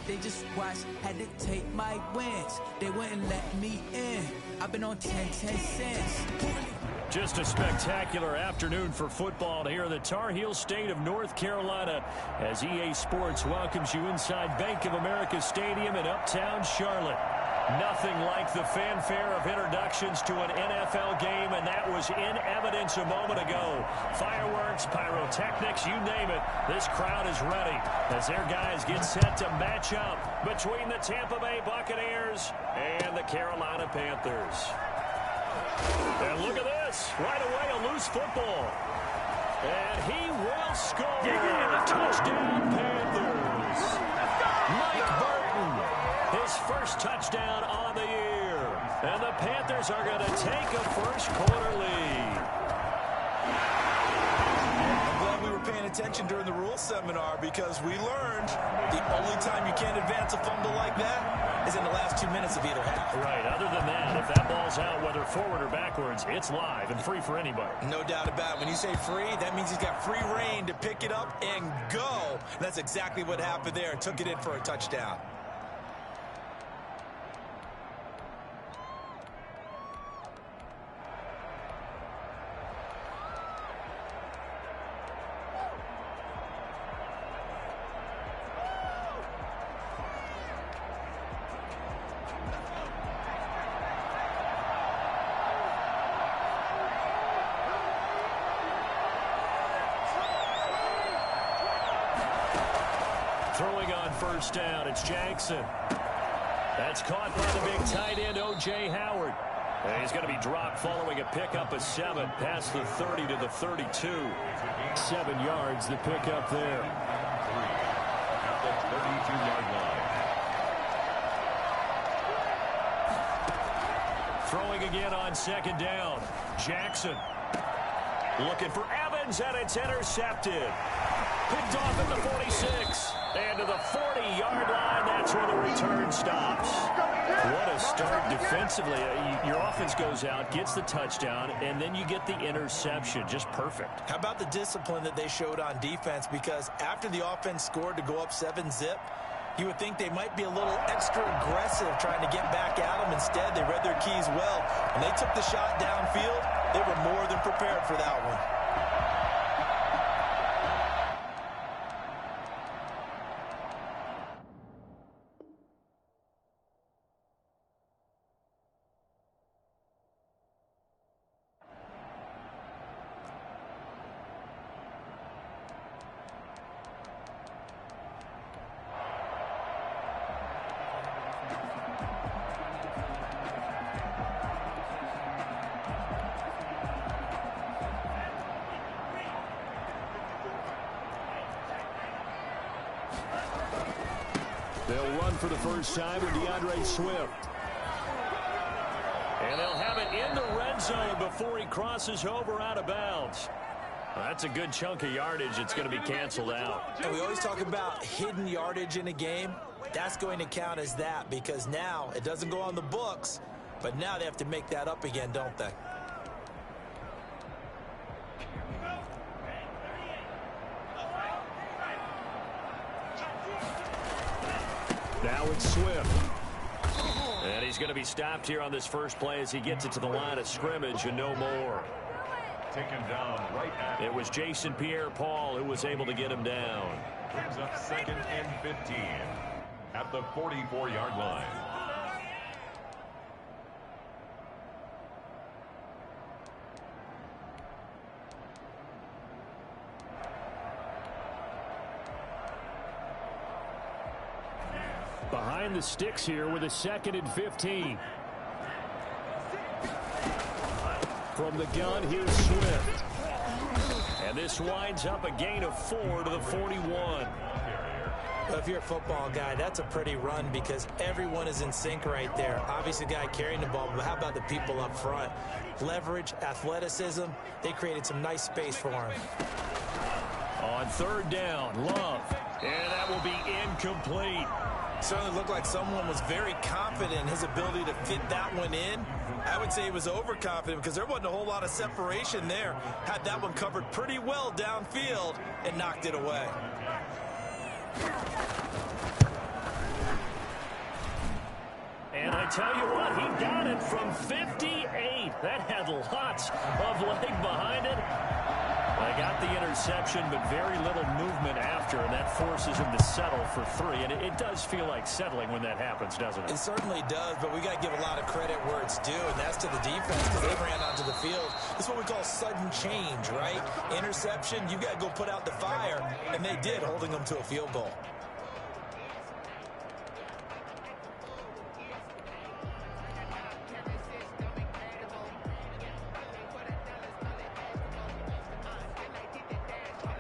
They just watched, had to take my wins. They wouldn't let me in. I've been on 10 cents. Just a spectacular afternoon for football here in the Tar Heel state of North Carolina as EA Sports welcomes you inside Bank of America Stadium in uptown Charlotte. Nothing like the fanfare of introductions to an NFL game, and that was in evidence a moment ago. Fireworks, pyrotechnics, you name it. This crowd is ready as their guys get set to match up between the Tampa Bay Buccaneers and the Carolina Panthers. And look at this. Right away, a loose football. And he will score. Touchdown, Panthers. Mike Burton, his first touchdown on the year. And the Panthers are going to take a first-quarter lead. I'm glad we were paying attention during the rules seminar because we learned the only time you can't advance a fumble like that is in the last 2 minutes of either half. Right. Other than that, if that ball's out, whether forward or backwards, it's live and free for anybody. No doubt about it. When you say free, that means he's got free reign to pick it up and go. And that's exactly what happened there. Took it in for a touchdown. Throwing on first down, it's Jackson. That's caught by the big tight end, O.J. Howard. And he's going to be dropped following a pickup of 7 past the 30 to the 32. 7 yards, the pickup there. At the 32-yard line. Throwing again on second down. Jackson looking for Evans, and it's intercepted. Picked off at the 46. And to the 40-yard line, that's where the return stops. What a start defensively. Your offense goes out, gets the touchdown, and then you get the interception. Just perfect. How about the discipline that they showed on defense? Because after the offense scored to go up 7-zip, you would think they might be a little extra aggressive trying to get back at them. Instead, they read their keys well. When they took the shot downfield, they were more than prepared for that one. They'll run for the first time with DeAndre Swift. And they'll have it in the red zone before he crosses over out of bounds. That's a good chunk of yardage. It's going to be canceled out. And we always talk about hidden yardage in a game. That's going to count as that because now it doesn't go on the books, but now they have to make that up again, don't they? Now it's Swift. And he's going to be stopped here on this first play as he gets it to the line of scrimmage and no more. Taken down right at. It was Jason Pierre-Paul who was able to get him down. Brings up 2nd and 15 at the 44-yard line. Behind the sticks here with a 2nd and 15. From the gun, here's Swift. And this winds up a gain of 4 to the 41. Well, if you're a football guy, that's a pretty run because everyone is in sync right there. Obviously, the guy carrying the ball, but how about the people up front? Leverage, athleticism, they created some nice space for him. On 3rd down, Love. And that will be incomplete. Certainly looked like someone was very confident in his ability to fit that one in. I would say he was overconfident because there wasn't a whole lot of separation there. Had that one covered pretty well downfield and knocked it away. I tell you what, he got it from 58. That had lots of leg behind it. They got the interception, but very little movement after, and that forces him to settle for 3. And it does feel like settling when that happens, doesn't it? It certainly does, but we got to give a lot of credit where it's due, and that's to the defense because they ran onto the field. This is what we call sudden change, right? Interception, you got to go put out the fire, and they did, holding them to a field goal.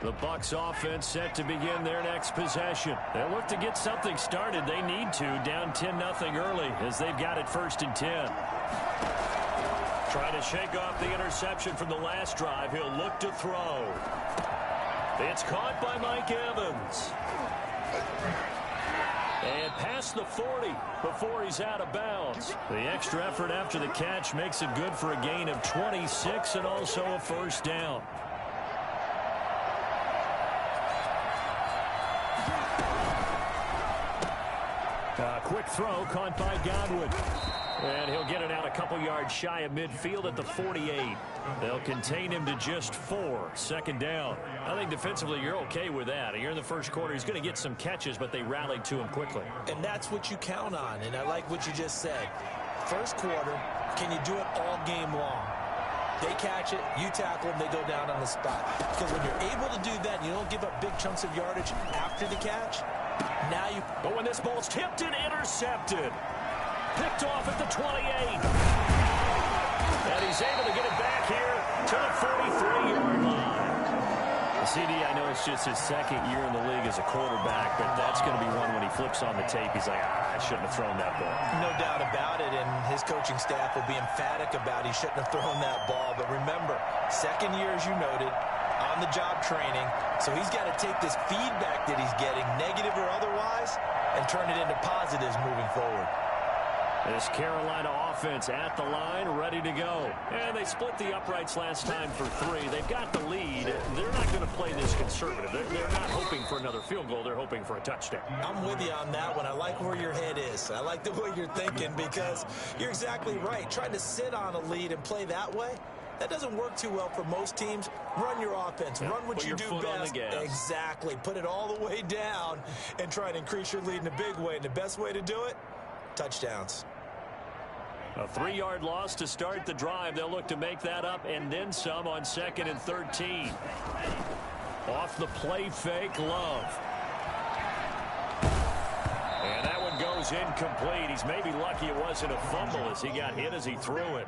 The Bucs offense set to begin their next possession. They'll look to get something started. They need to, down 10-0 early as they've got it 1st and 10. Trying to shake off the interception from the last drive. He'll look to throw. It's caught by Mike Evans. And past the 40 before he's out of bounds. The extra effort after the catch makes it good for a gain of 26 and also a 1st down. Quick throw caught by Godwin. And he'll get it out a couple yards shy of midfield at the 48. They'll contain him to just 4. 2nd down. I think defensively you're okay with that. Here in the first quarter, he's going to get some catches, but they rallied to him quickly. And that's what you count on, and I like what you just said. First quarter, can you do it all game long? They catch it, you tackle them, they go down on the spot. Because when you're able to do that, and you don't give up big chunks of yardage after the catch, now you... But when this ball's tipped and intercepted. Picked off at the 28. And he's able to get it back here to the 43-yard line. CD, I know it's just his 2nd year in the league as a quarterback, but that's going to be one when he flips on the tape. He's like, I shouldn't have thrown that ball. No doubt about it, and his coaching staff will be emphatic about he shouldn't have thrown that ball. But remember, 2nd year, as you noted, on-the-job training, so he's got to take this feedback that he's getting, negative or otherwise, and turn it into positives moving forward. This Carolina offense at the line, ready to go. And they split the uprights last time for 3. They've got the lead. They're not going to play this conservative. They're not hoping for another field goal. They're hoping for a touchdown. I'm with you on that one. I like where your head is. I like the way you're thinking because you're exactly right. Trying to sit on a lead and play that way, that doesn't work too well for most teams. Run your offense. Yeah, run what you do best. Exactly. Put it all the way down and try to increase your lead in a big way. And the best way to do it, touchdowns. A 3-yard loss to start the drive. They'll look to make that up and then some on 2nd and 13. Off the play fake, Love. And that one goes incomplete. He's maybe lucky it wasn't a fumble as he got hit as he threw it.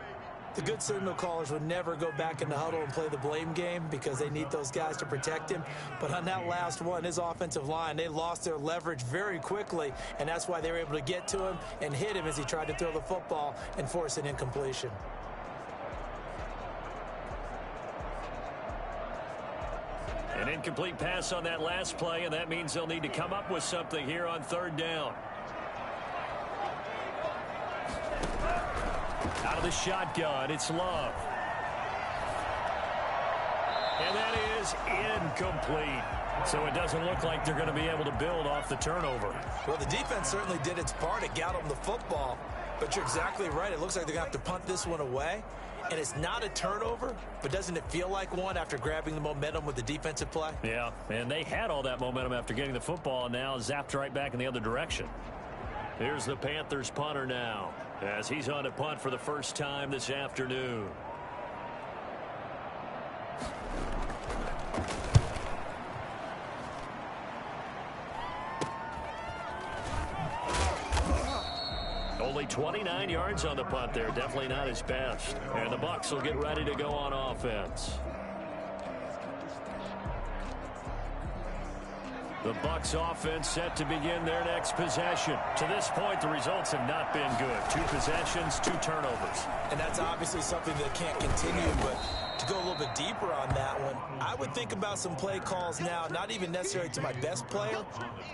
The good signal callers would never go back in the huddle and play the blame game because they need those guys to protect him. But on that last one, his offensive line, they lost their leverage very quickly, and that's why they were able to get to him and hit him as he tried to throw the football and force an incompletion. An incomplete pass on that last play, and that means they'll need to come up with something here on 3rd down. Out of the shotgun, it's Love. And that is incomplete. So it doesn't look like they're going to be able to build off the turnover. Well, the defense certainly did its part. It got them the football. But you're exactly right. It looks like they're going to have to punt this one away. And it's not a turnover, but doesn't it feel like one after grabbing the momentum with the defensive play? Yeah, and they had all that momentum after getting the football, and now zapped right back in the other direction. Here's the Panthers punter now, as he's on a punt for the first time this afternoon. Only 29 yards on the punt there. Definitely not his best. And the Bucs will get ready to go on offense. The Bucs offense set to begin their next possession. To this point, the results have not been good. 2 possessions, 2 turnovers. And that's obviously something that can't continue, but to go a little bit deeper on that one, I would think about some play calls now, not even necessarily to my best player,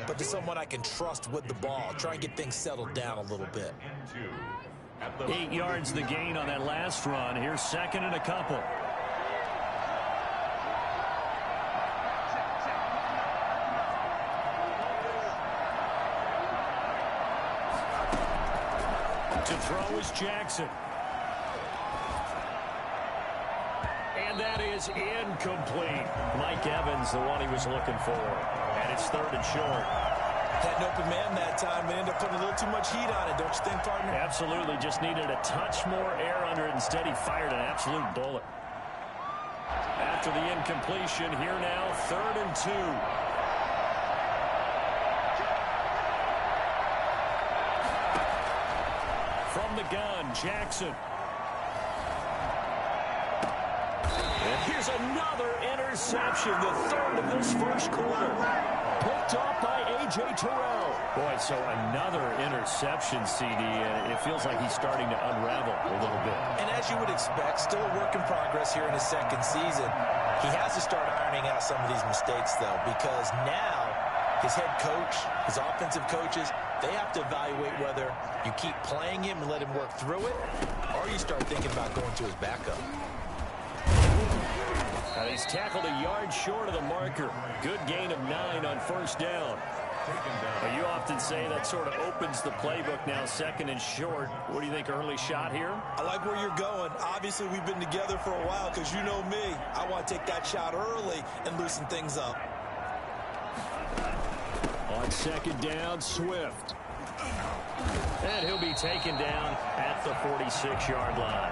but to someone I can trust with the ball. Try and get things settled down a little bit. 8 yards the gain on that last run. Here's 2nd and a couple. To throw is Jackson. And that is incomplete. Mike Evans, the one he was looking for. And it's 3rd and short. Had an open man that time, but ended up putting a little too much heat on it, don't you think, partner? Absolutely. Just needed a touch more air under it. Instead, he fired an absolute bullet. After the incompletion, here now, 3rd and 2. From the gun, Jackson. And here's another interception, the 3rd of this first quarter. Picked off by A.J. Terrell. Boy, so another interception, CD, and it feels like he's starting to unravel a little bit. And as you would expect, still a work in progress here in his 2nd season. He has to start ironing out some of these mistakes, though, because now his head coach, his offensive coaches, they have to evaluate whether you keep playing him and let him work through it, or you start thinking about going to his backup. And he's tackled a yard short of the marker. Good gain of 9 on 1st down. Well, you often say that sort of opens the playbook now, 2nd and short. What do you think, early shot here? I like where you're going. Obviously, we've been together for a while because you know me. I want to take that shot early and loosen things up. On 2nd down, Swift. And he'll be taken down at the 46-yard line.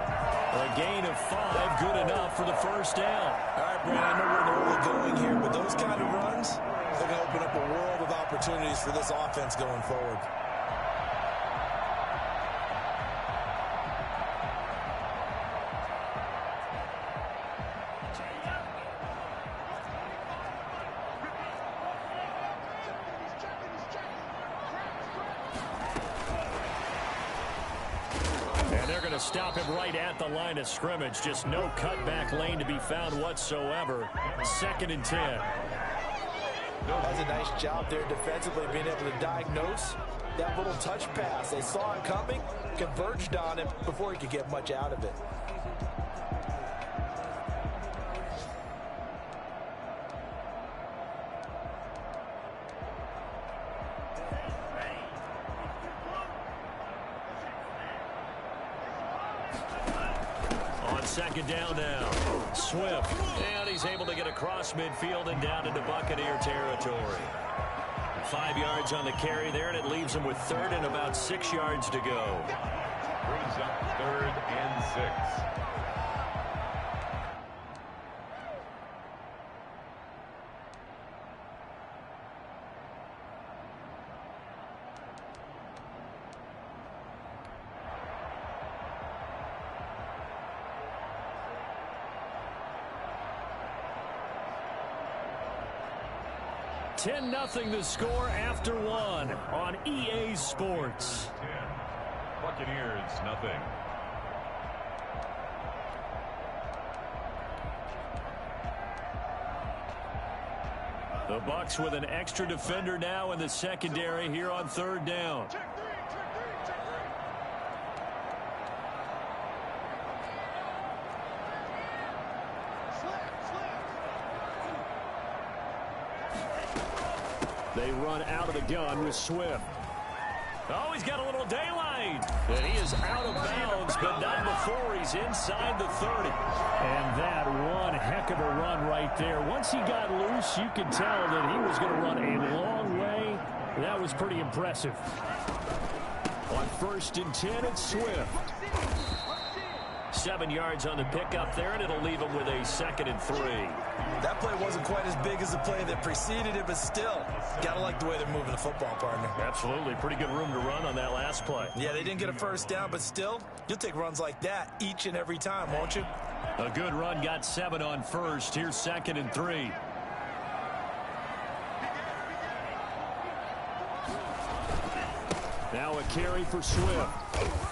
A gain of 5, good enough for the 1st down. All right, Brandon, I know we're in the early going here, but those kind of runs, they're going to open up a world of opportunities for this offense going forward. Stop him right at the line of scrimmage. Just no cutback lane to be found whatsoever. 2nd and 10. That's a nice job there defensively, being able to diagnose that little touch pass. They saw it coming, converged on him before he could get much out of it. On 2nd down now, Swift. And he's able to get across midfield and down into Buccaneer territory. 5 yards on the carry there, and it leaves him with 3rd and about 6 yards to go. Brings up 3rd and 6. Nothing the score after 1 on EA Sports. 10. Buccaneers, nothing. The Bucs with an extra defender now in the secondary here on 3rd down. They run out of the gun with Swift. Oh, he's got a little daylight. And he is out of bounds, but not before he's inside the 30. And that one heck of a run right there. Once he got loose, you could tell that he was going to run a long way. That was pretty impressive. On 1st and 10, it's Swift. 7 yards on the pickup there, and it'll leave him with a 2nd and 3. That play wasn't quite as big as the play that preceded it, but still, gotta like the way they're moving the football, partner. Absolutely. Pretty good room to run on that last play. Yeah, they didn't get a 1st down, but still, you'll take runs like that each and every time, won't you? A good run, got 7 on 1st. Here's 2nd and 3. Now a carry for Swift.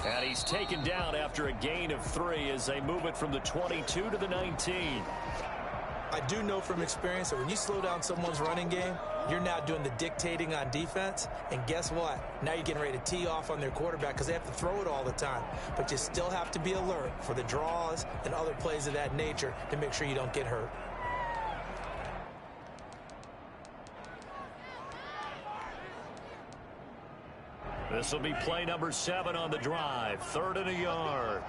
And he's taken down after a gain of 3 as they move it from the 22 to the 19. I do know from experience that when you slow down someone's running game, you're now doing the dictating on defense. And guess what? Now you're getting ready to tee off on their quarterback because they have to throw it all the time. But you still have to be alert for the draws and other plays of that nature to make sure you don't get hurt. This will be play number 7 on the drive. 3rd and a yard.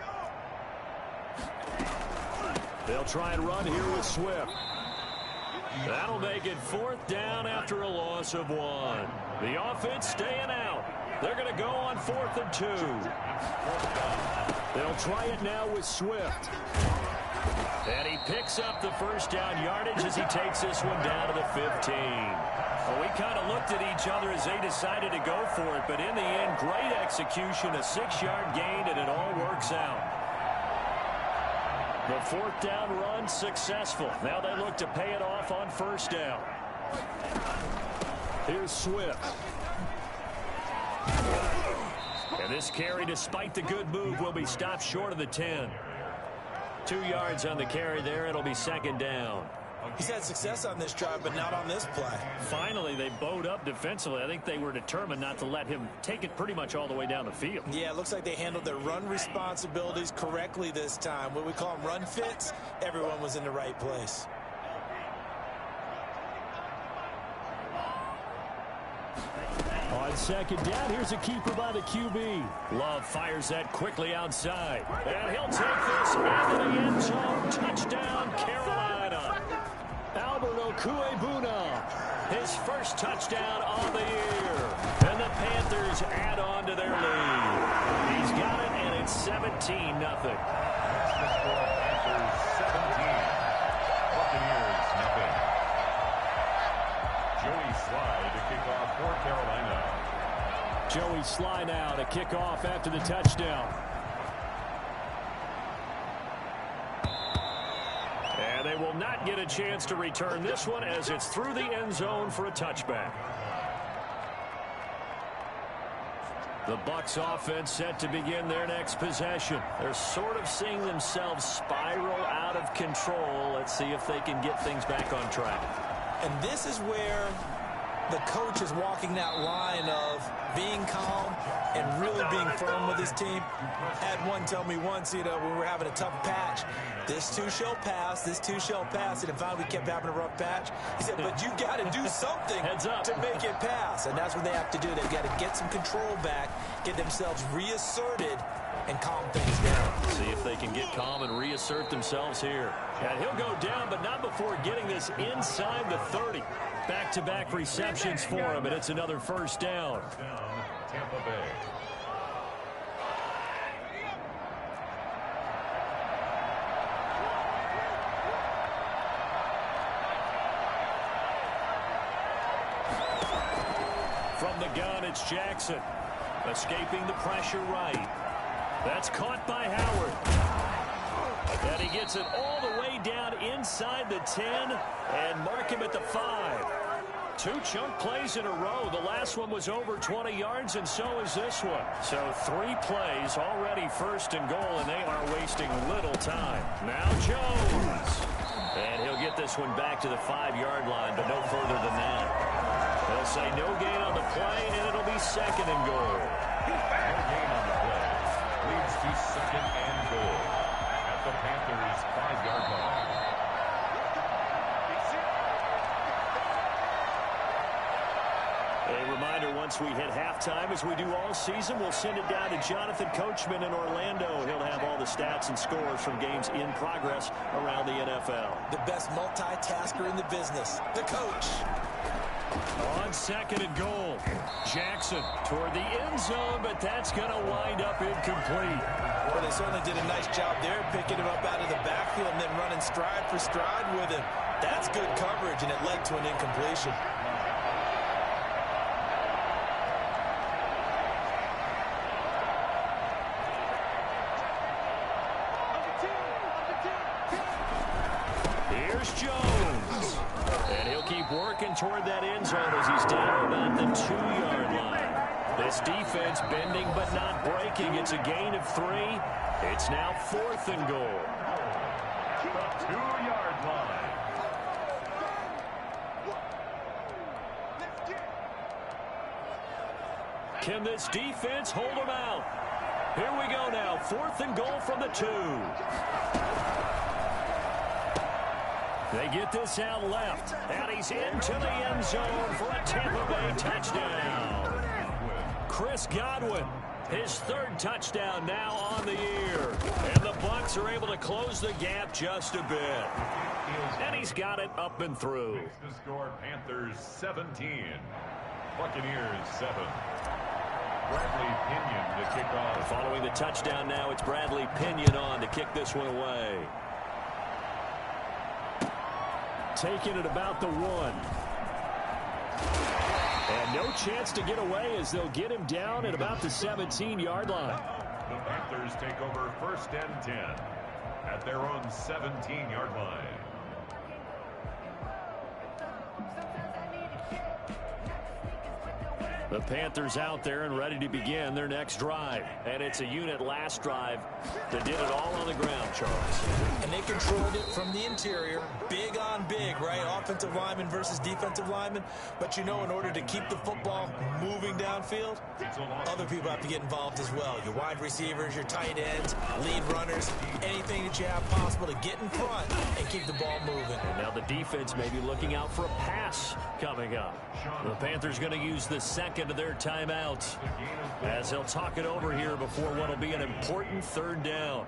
They'll try and run here with Swift. That'll make it 4th down after a loss of 1. The offense staying out. They're going to go on 4th and 2. They'll try it now with Swift. And he picks up the first down yardage as he takes this one down to the 15. Well, we kind of looked at each other as they decided to go for it, but in the end, great execution, a 6-yard gain, and it all works out. The 4th down run successful. Now they look to pay it off on 1st down. Here's Swift. And this carry, despite the good move, will be stopped short of the 10. 2 yards on the carry there. It'll be 2nd down. He's had success on this drive, but not on this play. Finally, they bowed up defensively. I think they were determined not to let him take it pretty much all the way down the field. Yeah, it looks like they handled their run responsibilities correctly this time. What we call them run fits, everyone was in the right place. On 2nd down, here's a keeper by the QB. Love fires that quickly outside. And he'll take this into the end zone. Touchdown, Carolina. Albert Okuebuna, his first touchdown on the year. And the Panthers add on to their lead. He's got it, and it's 17-0. Panthers 17. Buccaneers nothing. Joey Slye to kick off for Carolina. Joey Slye now to kick off after the touchdown. And they will not get a chance to return this one as it's through the end zone for a touchback. The Bucs offense set to begin their next possession. They're sort of seeing themselves spiral out of control. Let's see if they can get things back on track. And this is where the coach is walking that line of being calm and really being firm with his team. Had one tell me once, when we were having a tough patch, this too shall pass, this too shall pass. And finally we kept having a rough patch. He said, but you got to do something to make it pass. And that's what they have to do. They've got to get some control back, get themselves reasserted, and calm things down. See if they can get calm and reassert themselves here. And he'll go down, but not before getting this inside the 30. Back-to-back receptions for him, and it's another 1st down. Tampa Bay. From the gun, it's Jackson. Escaping the pressure right. That's caught by Howard. And he gets it all the way down inside the 10 and mark him at the 5. 2 chunk plays in a row. The last one was over 20 yards, and so is this one. So 3 plays, already 1st and goal, and they are wasting little time. Now Jones. And he'll get this one back to the 5-yard line, but no further than that. They'll say no gain on the play, and it'll be 2nd and goal. No gain on the play. Leads to 2nd and goal at the Panthers' 5-yard line. A reminder, once we hit halftime, as we do all season, we'll send it down to Jonathan Coachman in Orlando. He'll have all the stats and scores from games in progress around the NFL. The best multitasker in the business, the coach. On 2nd and goal, Jackson toward the end zone, but that's going to wind up incomplete. Well, they certainly did a nice job there, picking him up out of the backfield and then running stride for stride with him. That's good coverage, and it led to an incompletion. Here's Jones. And he'll keep working toward that end zone as he's down about the 2-yard line. This defense bending but not breaking. It's a gain of 3. It's now 4th and goal. 2-yard line. Can this defense hold them out? Here we go now. 4th and goal from the 2. They get this out left, and he's into the end zone for a Tampa Bay touchdown. Chris Godwin. His third touchdown now on the year. And the Bucs are able to close the gap just a bit. And he's got it up and through. The score, Panthers 17. Buccaneers 7. Bradley Pinion to kick off. Following the touchdown now, it's Bradley Pinion on to kick this one away. Taking it about the 1. And no chance to get away as they'll get him down at about the 17-yard line. The Panthers take over 1st and 10 at their own 17-yard line. The Panthers out there and ready to begin their next drive. And it's a unit last drive that did it all on the ground, Charles. And they controlled it from the interior. Big on big, right? Offensive lineman versus defensive lineman. But you know, in order to keep the football moving downfield, other people have to get involved as well. Your wide receivers, your tight ends, lead runners, anything that you have possible to get in front and keep the ball moving. And now the defense may be looking out for a pass coming up. The Panthers going to use the second of their timeouts as they'll talk it over here before what will be an important 3rd down.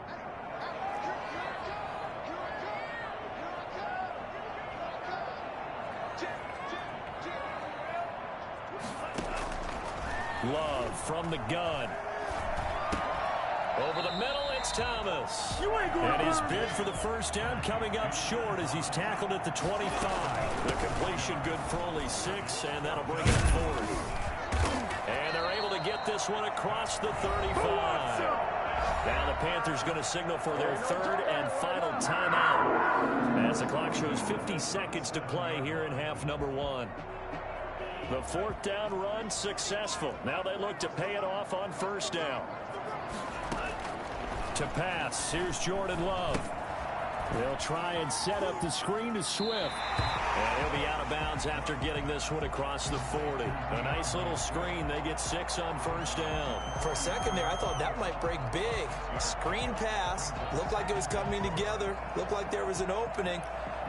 Love from the gun. Over the middle, it's Thomas. And his bid for the 1st down coming up short as he's tackled at the 25. The completion good for only 6, and that'll bring it forward. And they're able to get this one across the 35. Now the Panthers going to signal for their 3rd and final timeout as the clock shows 50 seconds to play here in half number 1. The 4th down run successful. Now they look to pay it off on 1st down. To pass, here's Jordan Love. They'll try and set up the screen to Swift. And he'll be out of bounds after getting this one across the 40. A nice little screen. They get 6 on 1st down. For a second there, I thought that might break big. Screen pass. Looked like it was coming together. Looked like there was an opening.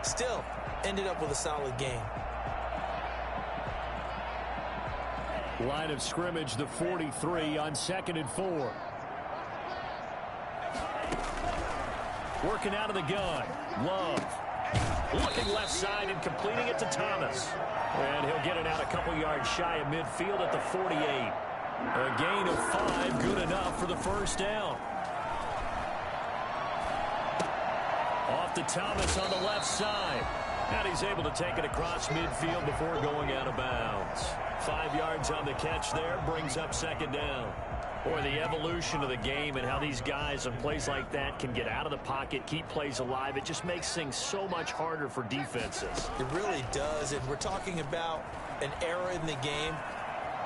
Still, ended up with a solid gain. Line of scrimmage, the 43 on 2nd and 4. Working out of the gun. Love. Looking left side and completing it to Thomas. And he'll get it out a couple yards shy of midfield at the 48. A gain of 5, good enough for the 1st down. Off to Thomas on the left side. And he's able to take it across midfield before going out of bounds. 5 yards on the catch there, brings up 2nd down. Boy, the evolution of the game and how these guys on plays like that can get out of the pocket, keep plays alive, it just makes things so much harder for defenses. It really does, and we're talking about an era in the game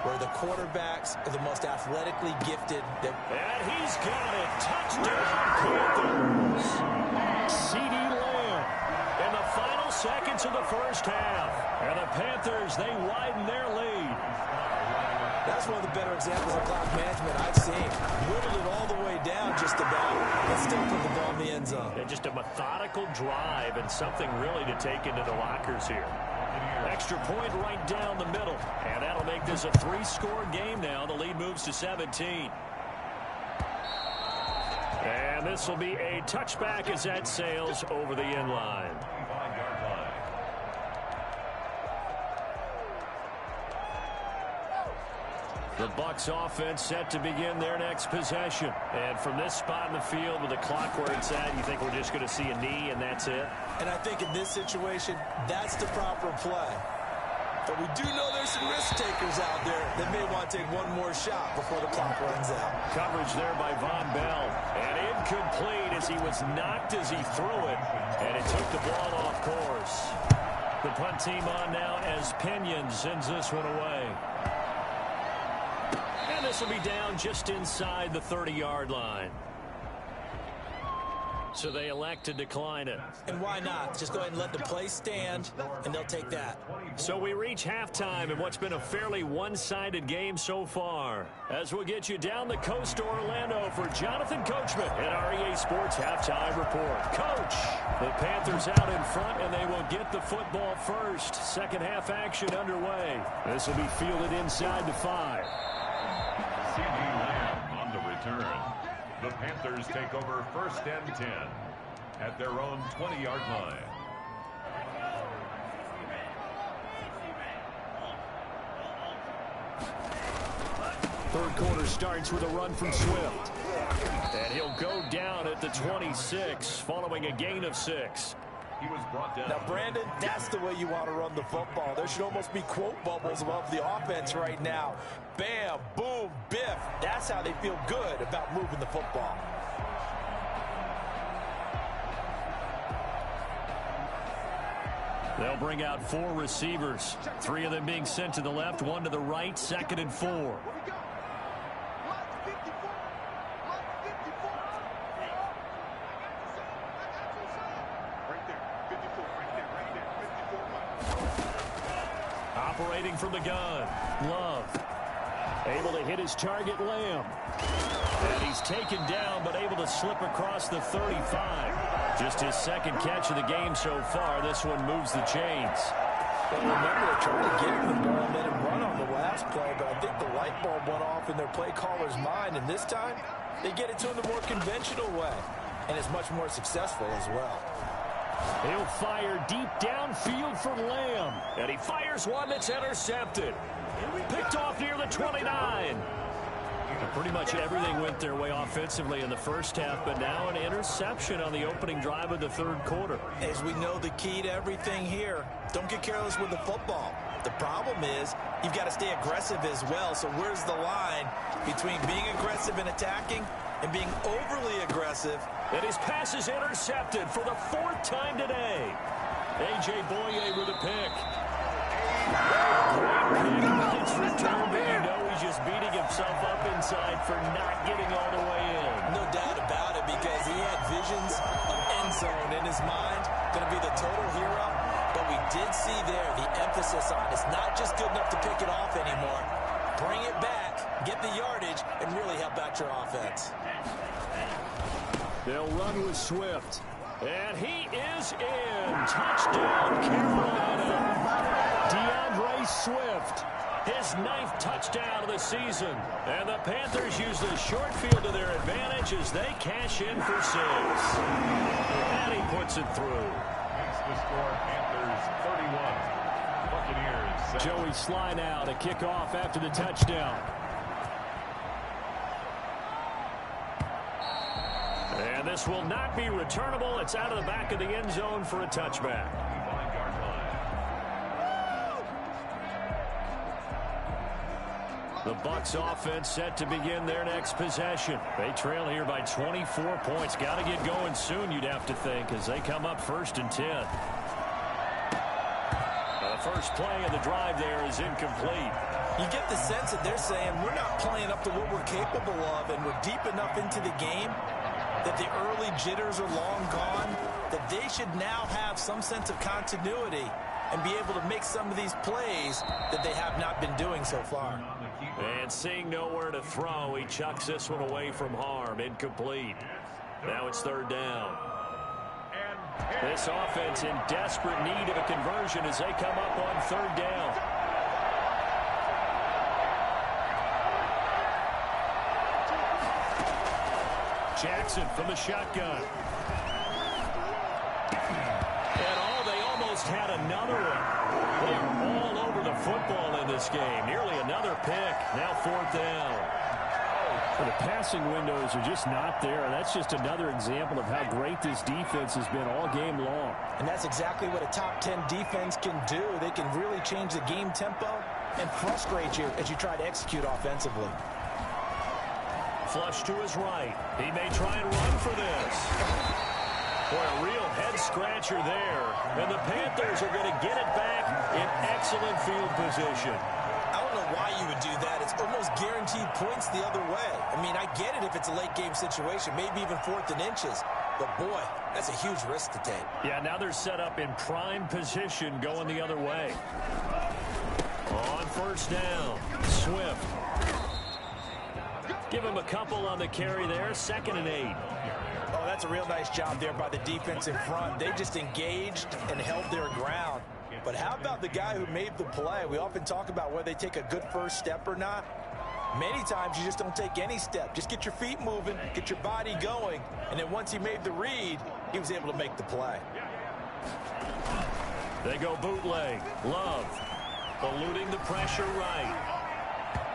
where the quarterbacks are the most athletically gifted. And he's got it. Touchdown, Panthers. C.D. Lamb in the final seconds of the 1st half. And the Panthers, they widen their lead. That's one of the better examples of clock management I've seen. Whittled it all the way down just about, and still put the ball in the end zone. And just a methodical drive and something really to take into the lockers here. Extra point right down the middle. And that'll make this a 3-score game now. The lead moves to 17. And this will be a touchback as that sails over the end line. The Bucs offense set to begin their next possession. And from this spot in the field with the clock where it's at, you think we're just going to see a knee and that's it? And I think in this situation, that's the proper play. But we do know there's some risk takers out there that may want to take one more shot before the clock runs out. Coverage there by Von Bell. And incomplete as he was knocked as he threw it. And it took the ball off course. The punt team on now as Pinion sends this one away. And this will be down just inside the 30-yard line. So they elect to decline it. And why not? Just go ahead and let the play stand, and they'll take that. So we reach halftime in what's been a fairly one-sided game so far. As we'll get you down the coast to Orlando for Jonathan Coachman at our EA Sports Halftime Report. Coach, the Panthers out in front, and they will get the football first. Second half action underway. This will be fielded inside the 5. Panthers take over 1st and 10 at their own 20-yard line. Third quarter starts with a run from Swift. And he'll go down at the 26 following a gain of 6. He was brought down. Now, Brandon, that's the way you want to run the football. There should almost be quote bubbles above the offense right now. Bam, boom, biff. That's how they feel good about moving the football. They'll bring out 4 receivers. 3 of them being sent to the left, 1 to the right, 2nd and 4. Operating from the gun, Love. Able to hit his target, Lamb. And he's taken down, but able to slip across the 35. Just his 2nd catch of the game so far. This one moves the chains. Well, remember, they tried to get him the ball and let him run on the last play, but I think the light bulb went off in their play caller's mind, and this time, they get it to him the more conventional way, and it's much more successful as well. He'll fire deep downfield for Lamb. And he fires one that's intercepted. Picked off near the 29. Pretty much everything went their way offensively in the first half, but now an interception on the opening drive of the third quarter. As we know, the key to everything here, don't get careless with the football. The problem is you've got to stay aggressive as well. So where's the line between being aggressive and attacking and being overly aggressive? And his pass is intercepted for the 4th time today. A.J. Boye with a pick. It's returned, but you know he's just beating himself up inside for not getting all the way in. No doubt about it, because he had visions of end zone in his mind. Going to be the total hero. But we did see there the emphasis on it's not just good enough to pick it off anymore. Bring it back, get the yardage, and really help out your offense. They'll run with Swift. And he is in. Touchdown, Carolina. DeAndre Swift, his 9th touchdown of the season. And the Panthers use the short field to their advantage as they cash in for 6. And he puts it through. Makes the score Panthers 31. Buccaneers 7. Joey Sly now to kick off after the touchdown. And this will not be returnable. It's out of the back of the end zone for a touchback. The Bucs offense set to begin their next possession. They trail here by 24 points. Got to get going soon, you'd have to think, as they come up 1st and 10. The first play of the drive there is incomplete. You get the sense that they're saying we're not playing up to what we're capable of, and we're deep enough into the game that the early jitters are long gone, that they should now have some sense of continuity and be able to make some of these plays that they have not been doing so far. And seeing nowhere to throw, he chucks this one away from harm. Incomplete. Now it's 3rd down. This offense in desperate need of a conversion as they come up on 3rd down. Jackson from the shotgun. And they almost had another one. They are all over the football in this game. Nearly another pick. Now 4th down. Well, the passing windows are just not there. That's just another example of how great this defense has been all game long. And that's exactly what a top 10 defense can do. They can really change the game tempo and frustrate you as you try to execute offensively. Flush to his right. He may try and run for this. Boy, a real head-scratcher there. And the Panthers are going to get it back in excellent field position. I don't know why you would do that. It's almost guaranteed points the other way. I mean, I get it if it's a late-game situation, maybe even 4th and inches. But, boy, that's a huge risk to take. Yeah, now they're set up in prime position going the other way. On 1st down, Swift. Give him a couple on the carry there. 2nd and 8. Oh, that's a real nice job there by the defense in front. They just engaged and held their ground. But how about the guy who made the play? We often talk about whether they take a good first step or not. Many times you just don't take any step. Just get your feet moving, get your body going, and then once he made the read, he was able to make the play. They go bootleg. Love eluding the pressure right.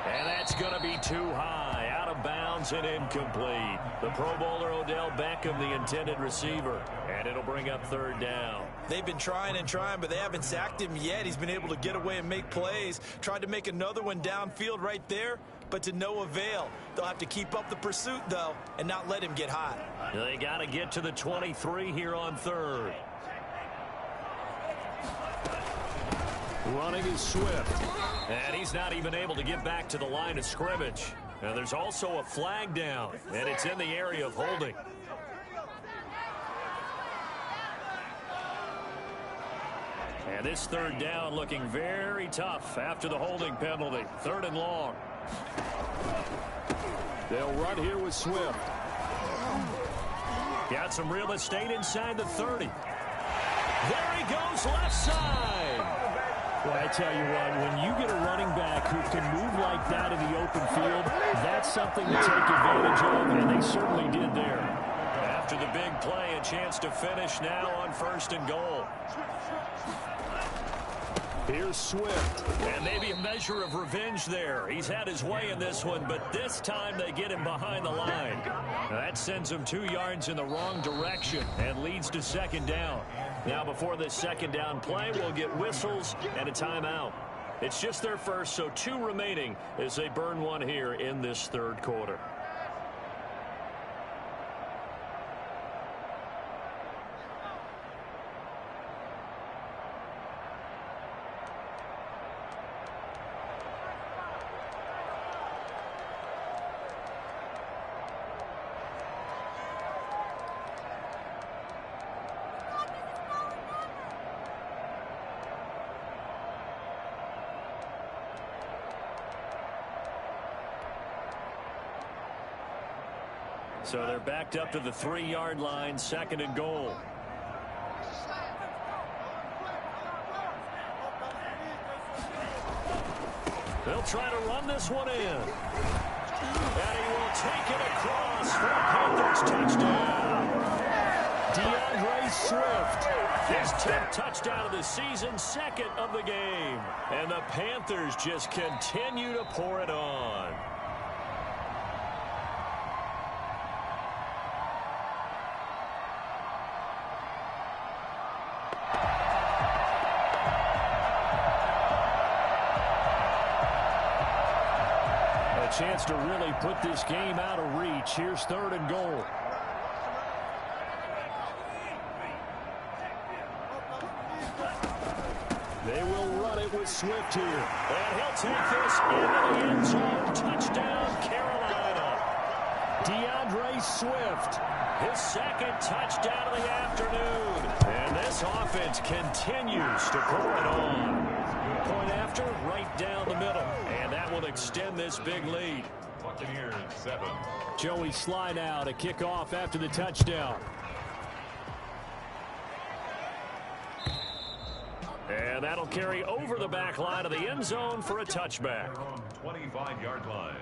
And that's going to be too high, out of bounds and incomplete. The Pro Bowler Odell Beckham, the intended receiver, and it'll bring up third down. They've been trying and trying, but they haven't sacked him yet. He's been able to get away and make plays. Tried to make another one downfield right there, but to no avail. They'll have to keep up the pursuit, though, and not let him get hot. They got to get to the 23 here on third. Running is Swift. And he's not even able to get back to the line of scrimmage. Now there's also a flag down, and it's in the area of holding. And this third down looking very tough after the holding penalty. Third and long. They'll run here with Swift. Got some real estate inside the 30. There he goes, left side. Well, I tell you what, when you get a running back who can move like that in the open field, that's something to take advantage of, and they certainly did there. After the big play, a chance to finish now on 1st and goal. Here's Swift, and maybe a measure of revenge there. He's had his way in this one, but this time they get him behind the line. Now that sends him 2 yards in the wrong direction and leads to 2nd down. Now before this 2nd down play, we'll get whistles and a timeout. It's just their first, so 2 remaining as they burn one here in this 3rd quarter. So they're backed up to the 3-yard line, 2nd and goal. They'll try to run this one in. And he will take it across for a Panthers touchdown. DeAndre Swift, his 10th touchdown of the season, 2nd of the game. And the Panthers just continue to pour it on. Chance to really put this game out of reach. Here's 3rd and goal. They will run it with Swift here. And he'll take this into the end zone. Touchdown, Carolina. DeAndre Swift, his 2nd touchdown of the afternoon. And this offense continues to pour it on. Point after, right down the middle. And that will extend this big lead. Buccaneers 7. Joey slide out, a kickoff after the touchdown. And that'll carry over the back line of the end zone for a touchback. 25-yard line.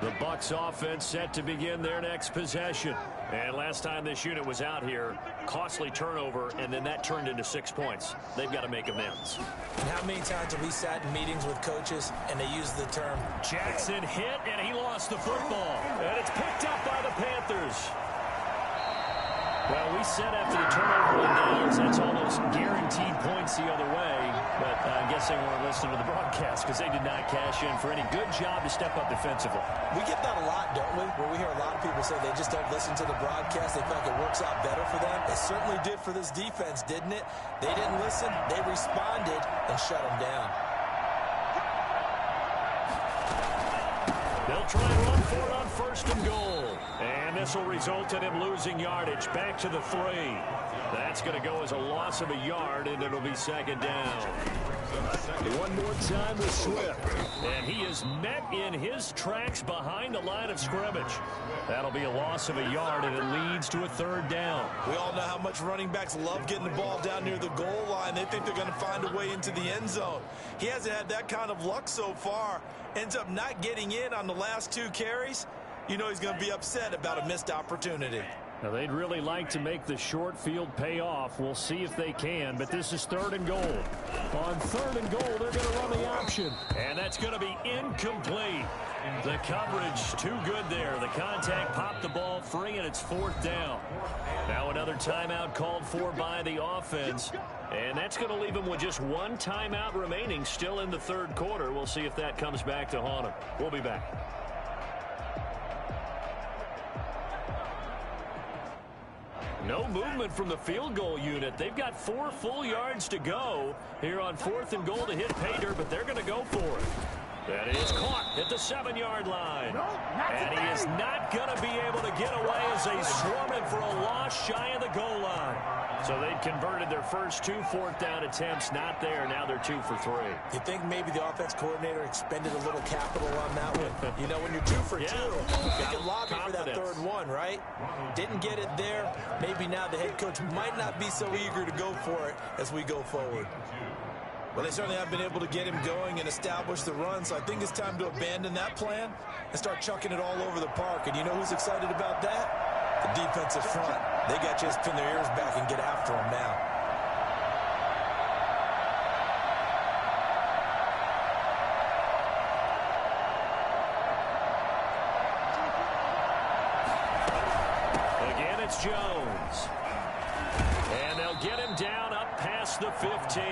The Bucs offense set to begin their next possession. And last time this unit was out here, costly turnover, and then that turned into 6 points. They've got to make amends. And how many times have we sat in meetings with coaches and they use the term Jackson hit, and he lost the football. And it's picked up by the Panthers. Well, we said after the turnover and downs, that's almost guaranteed points the other way. But I guess they weren't listening to the broadcast because they did not cash in for any good job to step up defensively. We get that a lot, don't we? Where we hear a lot of people say they just don't listen to the broadcast. They feel like it works out better for them. It certainly did for this defense, didn't it? They didn't listen. They responded and shut them down. They'll try and run for it on 1st and goal. And this will result in him losing yardage back to the 3. That's going to go as a loss of a yard, and it'll be 2nd down. One more time with Swift. And he is met in his tracks behind the line of scrimmage. That'll be a loss of a yard, and it leads to a third down. We all know how much running backs love getting the ball down near the goal line. They think they're going to find a way into the end zone. He hasn't had that kind of luck so far. Ends up not getting in on the last 2 carries. You know he's going to be upset about a missed opportunity. Now, they'd really like to make the short field pay off. We'll see if they can, but this is 3rd and goal. On 3rd and goal, they're going to run the option. And that's going to be incomplete. The coverage too good there. The contact popped the ball free, and it's 4th down. Now another timeout called for by the offense. And that's going to leave them with just 1 timeout remaining still in the 3rd quarter. We'll see if that comes back to haunt them. We'll be back. No movement from the field goal unit. They've got 4 full yards to go here on 4th and goal to hit pay dirt, but they're going to go for it. That is caught at the 7-yard line. And he is not going to be able to get away as they swarm him for a loss shy of the goal line. So they've converted their first 2 4th down attempts. Not there. Now they're 2 for 3. You think maybe the offense coordinator expended a little capital on that one? You know, when you're 2 for 2, you can lobby for that 3rd one, right? Didn't get it there. Maybe now the head coach might not be so eager to go for it as we go forward. Well, they certainly have been able to get him going and establish the run, so I think it's time to abandon that plan and start chucking it all over the park. And you know who's excited about that? The defensive front. They got to just pin their ears back and get after him now. Again, it's Jones. And they'll get him down up past the 15.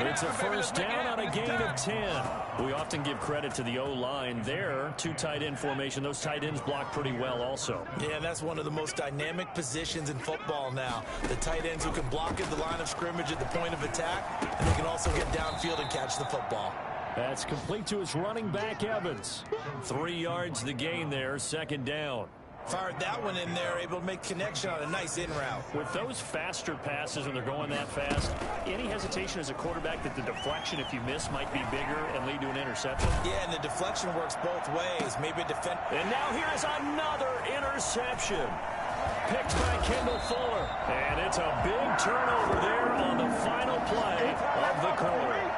It's a 1st down on a gain of 10. We often give credit to the O-line there. 2 tight end formation. Those tight ends block pretty well also. Yeah, that's one of the most dynamic positions in football now. The tight ends who can block at the line of scrimmage at the point of attack, and they can also get downfield and catch the football. That's complete to his running back, Evans. 3 yards the gain there, 2nd down. Fired that one in there, able to make connection on a nice in route. With those faster passes when they're going that fast, any hesitation as a quarterback that the deflection, if you miss, might be bigger and lead to an interception? Yeah, and the deflection works both ways. Maybe defend. And now here's another interception. Picked by Kendall Fuller. And it's a big turnover there on the final play of the quarter.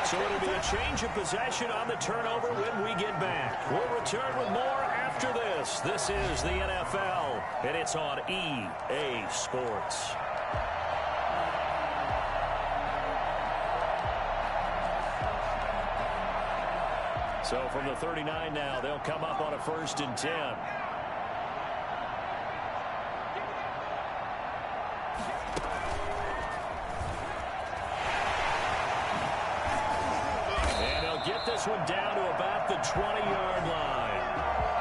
So it'll be a change of possession on the turnover when we get back. We'll return with more after this. This is the NFL, and it's on EA Sports. So from the 39 now, they'll come up on a 1st and 10. Get this one down to about the 20-yard line.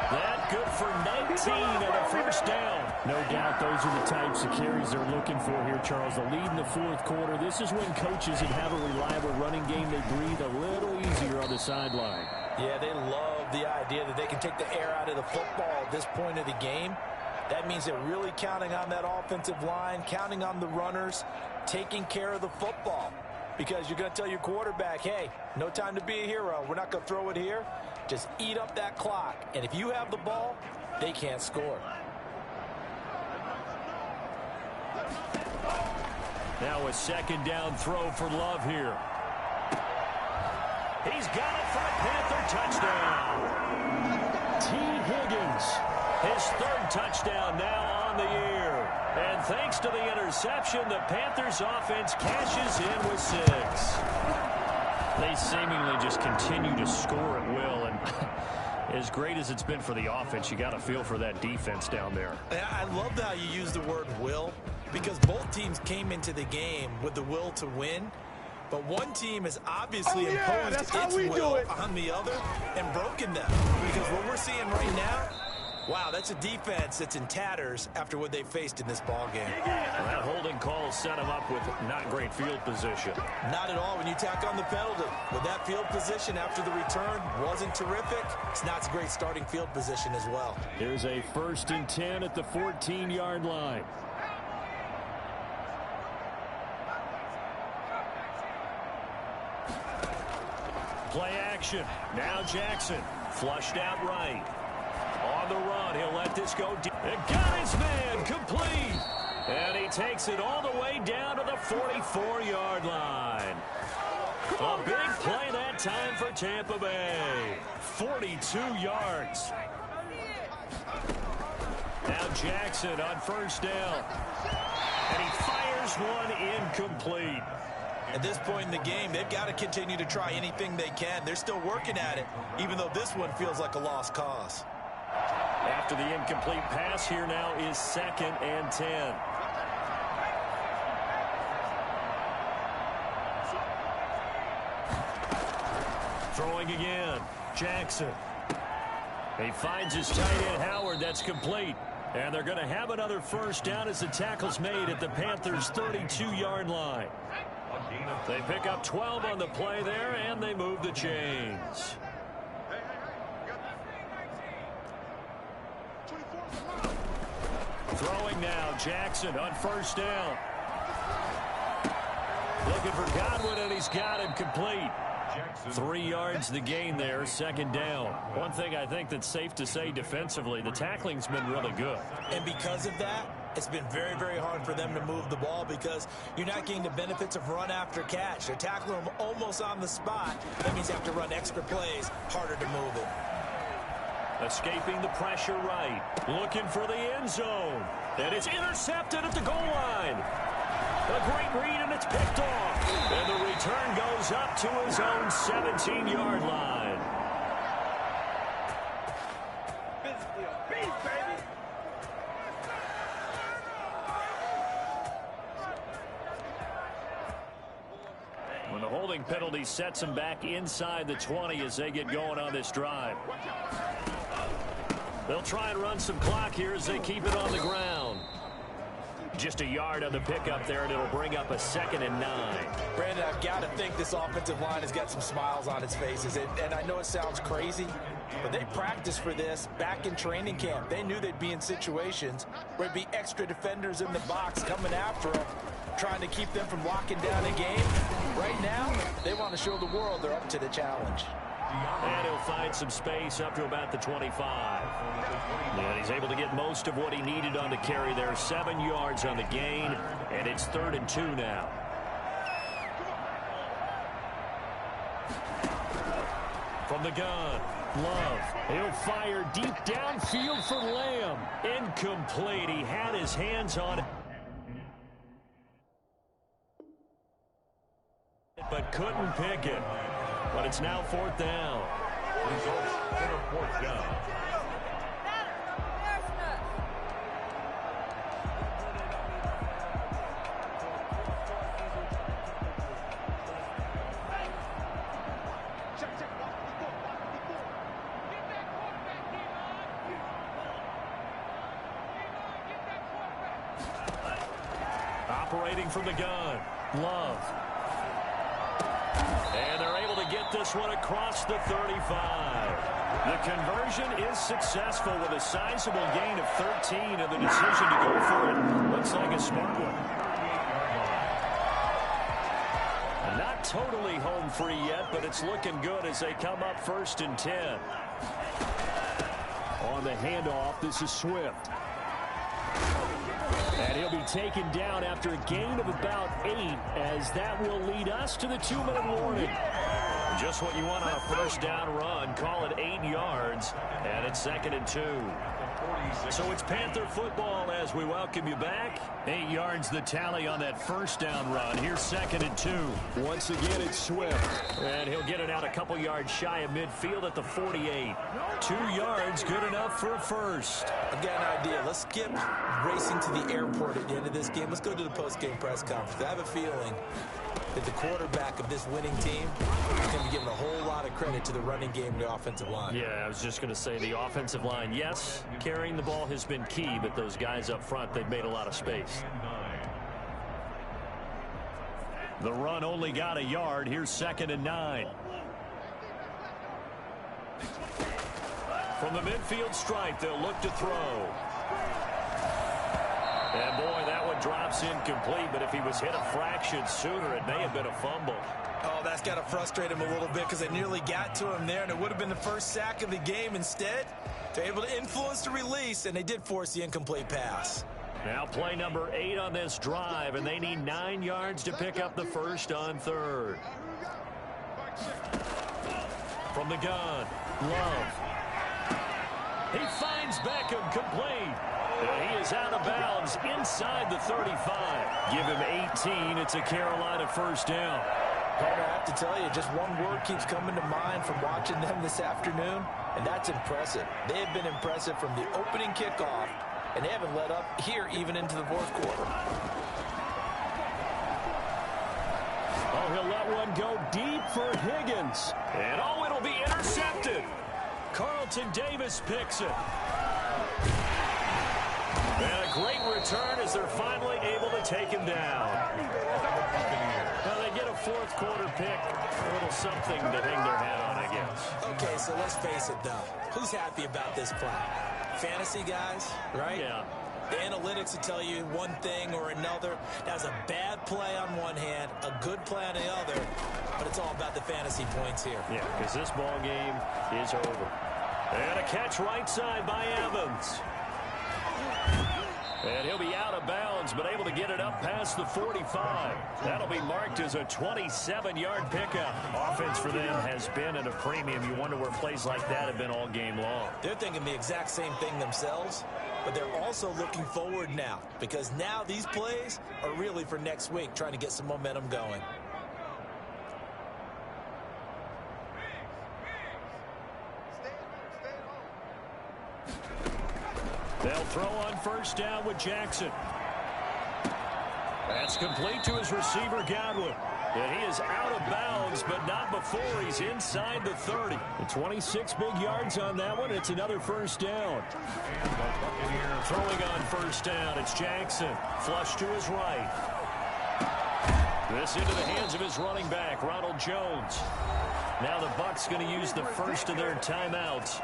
That good for 19 and a 1st down. No doubt those are the types of carries they're looking for here, Charles. The lead in the 4th quarter. This is when coaches that have a reliable running game, they breathe a little easier on the sideline. Yeah, they love the idea that they can take the air out of the football at this point of the game. That means they're really counting on that offensive line, counting on the runners, taking care of the football. Because you're going to tell your quarterback, hey, no time to be a hero. We're not going to throw it here. Just eat up that clock. And if you have the ball, they can't score. Now a 2nd down throw for Love here. He's got it for a Panther touchdown. T. Higgins, his 3rd touchdown now on the year. And thanks to the interception, the Panthers offense cashes in with 6. They seemingly just continue to score at will. And as great as it's been for the offense, you got to feel for that defense down there. I love how you use the word will, because both teams came into the game with the will to win. But one team has obviously imposed its will on the other and broken them. Because what we're seeing right now, wow, that's a defense that's in tatters after what they faced in this ballgame. Well, that holding call set them up with not great field position. Not at all when you tack on the penalty. But that field position after the return wasn't terrific. It's not a great starting field position as well. Here's a 1st and 10 at the 14-yard line. action. Now Jackson, flushed out right. On the run, he'll let this go deep. And got his man, complete. And he takes it all the way down to the 44-yard line. A big play that time for Tampa Bay. 42 yards. Now Jackson on first down. And he fires one incomplete. At this point in the game, they've got to continue to try anything they can. They're still working at it, even though this one feels like a lost cause. After the incomplete pass, here now is 2nd and 10. Throwing again. Jackson. He finds his tight end, Howard. That's complete. And they're going to have another first down as the tackle's made at the Panthers' 32-yard line. They pick up 12 on the play there, and they move the chains. Throwing now, Jackson on first down. Looking for Godwin, and he's got him complete. 3 yards the gain there, 2nd down. One thing I think that's safe to say defensively, the tackling's been really good. And because of that, it's been very, very hard for them to move the ball because you're not getting the benefits of run after catch. They're tackling them almost on the spot. That means you have to run extra plays, harder to move it. Escaping the pressure right. Looking for the end zone. And it's intercepted at the goal line. A great read, and it's picked off. And the return goes up to his own 17-yard line. When the holding penalty sets him back inside the 20 as they get going on this drive. They'll try and run some clock here as they keep it on the ground. Just a yard on the pickup there, and it'll bring up a 2nd and 9. Brandon, I've got to think this offensive line has got some smiles on its faces. And I know it sounds crazy, but they practiced for this back in training camp. They knew they'd be in situations where there'd be extra defenders in the box coming after them, trying to keep them from locking down a game. Right now, they want to show the world they're up to the challenge. And he'll find some space up to about the 25. And he's able to get most of what he needed on the carry there. 7 yards on the gain, and it's 3rd and 2 now. From the gun, Love. He'll fire deep downfield for Lamb. Incomplete. He had his hands on it, but couldn't pick it. But it's now 4th down. Results in a 4th down. Operating from the gun, Love. And they're able to get this one across the 35. The conversion is successful with a sizable gain of 13, and the decision to go for it looks like a smart one. Not totally home free yet, but it's looking good as they come up 1st and 10. On the handoff, this is Swift. And he'll be taken down after a gain of about 8, as that will lead us to the 2-minute warning. Just what you want on a first down run. Call it 8 yards, and it's 2nd and 2. So it's Panther football as we welcome you back. 8 yards the tally on that first down run. Here's 2nd and 2. Once again, it's Swift. And he'll get it out a couple yards shy of midfield at the 48. 2 yards, good enough for a first. I've got an idea. Let's skip racing to the airport at the end of this game. Let's go to the post-game press conference. I have a feeling that the quarterback of this winning team is going to be giving a whole lot of credit to the running game and the offensive line. Yeah, I was just going to say the offensive line, yes, carrying the ball has been key, but those guys up front, they've made a lot of space. The run only got a yard. Here's 2nd and 9. From the midfield stripe, they'll look to throw. And boy, that one drops incomplete, but if he was hit a fraction sooner, it may have been a fumble. Oh, that's got to frustrate him a little bit because they nearly got to him there, and it would have been the first sack of the game. Instead, they're able to influence the release, and they did force the incomplete pass. Now play number 8 on this drive, and they need 9 yards to pick up the first on 3rd. From the gun, Love. He finds Beckham complete. And he is out of bounds inside the 35. Give him 18. It's a Carolina first down. Partner, I have to tell you, just one word keeps coming to mind from watching them this afternoon, and that's impressive. They have been impressive from the opening kickoff, and they haven't let up here even into the fourth quarter. Oh, he'll let one go deep for Higgins. And oh, it'll be intercepted. Carlton Davis picks it. And a great return as they're finally able to take him down. Now they get a fourth quarter pick. A little something to hang their hat on, I guess. Okay, so let's face it, though. Who's happy about this play? Fantasy guys, right? Yeah. The analytics will tell you one thing or another. That was a bad play on one hand, a good play on the other, but it's all about the fantasy points here. Yeah, because this ball game is over. And a catch right side by Evans. And he'll be out of bounds, but able to get it up past the 45. That'll be marked as a 27-yard pickup. Offense for them has been at a premium. You wonder where plays like that have been all game long. They're thinking the exact same thing themselves, but they're also looking forward now, because now these plays are really for next week, trying to get some momentum going. They'll throw on first down with Jackson. That's complete to his receiver, Godwin. And he is out of bounds, but not before he's inside the 30. 26 big yards on that one. It's another first down. Throwing on first down, it's Jackson. Flush to his right. This into the hands of his running back, Ronald Jones. Now the Bucs going to use the first of their timeouts,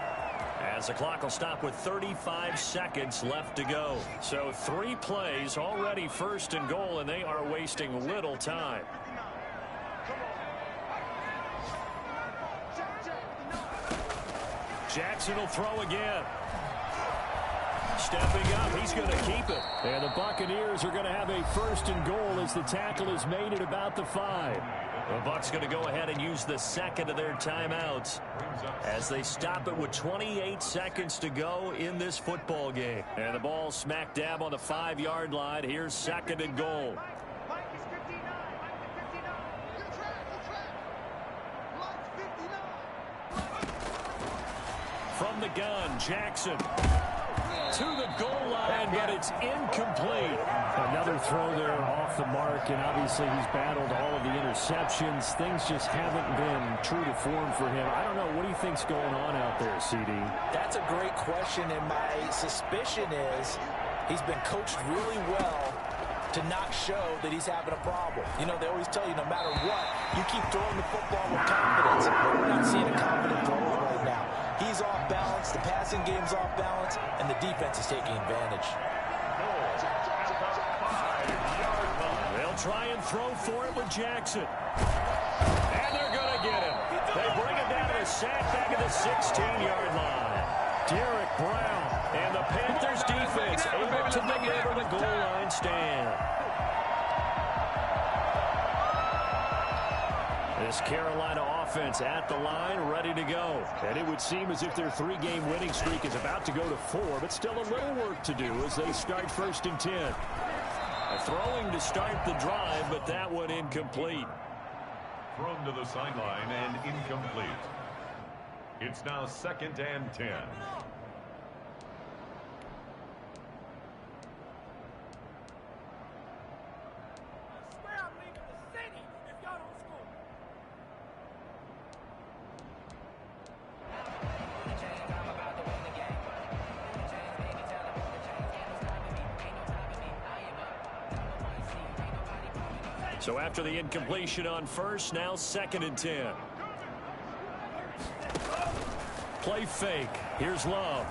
as the clock will stop with 35 seconds left to go. So 3 plays already first and goal, and they are wasting little time. Jackson will throw again. Stepping up, he's going to keep it. And the Buccaneers are going to have a first and goal as the tackle is made at about the 5. The Bucs going to go ahead and use the second of their timeouts as they stop it with 28 seconds to go in this football game. And the ball smack dab on the 5-yard line. Here's second and goal. From the gun, Jackson to the goal line, but it's incomplete. Another throw there off the mark, and obviously he's battled all of the interceptions. Things just haven't been true to form for him. I don't know. What do you think's going on out there, CD? That's a great question, and my suspicion is he's been coached really well to not show that he's having a problem. You know, they always tell you no matter what, you keep throwing the football with confidence. We're not seeing a confident thrower right now. He's off balance, the passing game's off balance, and the defense is taking advantage. They'll try and throw for it with Jackson. And they're going to get him. They bring him down to the sack back at the 16-yard line. Derek Brown and the Panthers defense able to maneuver the goal line stand. This Carolina offense at the line, ready to go. And it would seem as if their 3-game winning streak is about to go to 4, but still a little work to do as they start first and 10. A throwing to start the drive, but that one incomplete. Thrown to the sideline and incomplete. It's now 2nd and 10. So after the incompletion on first, now 2nd and 10. Play fake. Here's Love.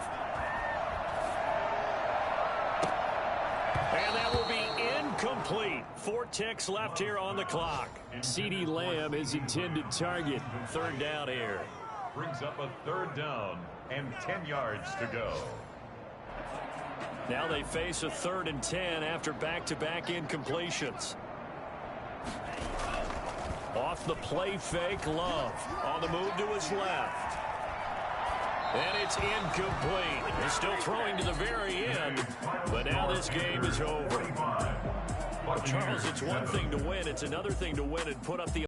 And that will be Incomplete. 4 ticks left here on the clock. CeeDee Lamb is intended target. 3rd down here. Brings up a 3rd down and 10 yards to go. Now they face a 3rd and 10 after back-to-back incompletions. Off the play fake, Love on the move to his left. And it's incomplete. He's still throwing to the very end, but now this game is over. Charles, it's one thing to win. It's another thing to win and put up the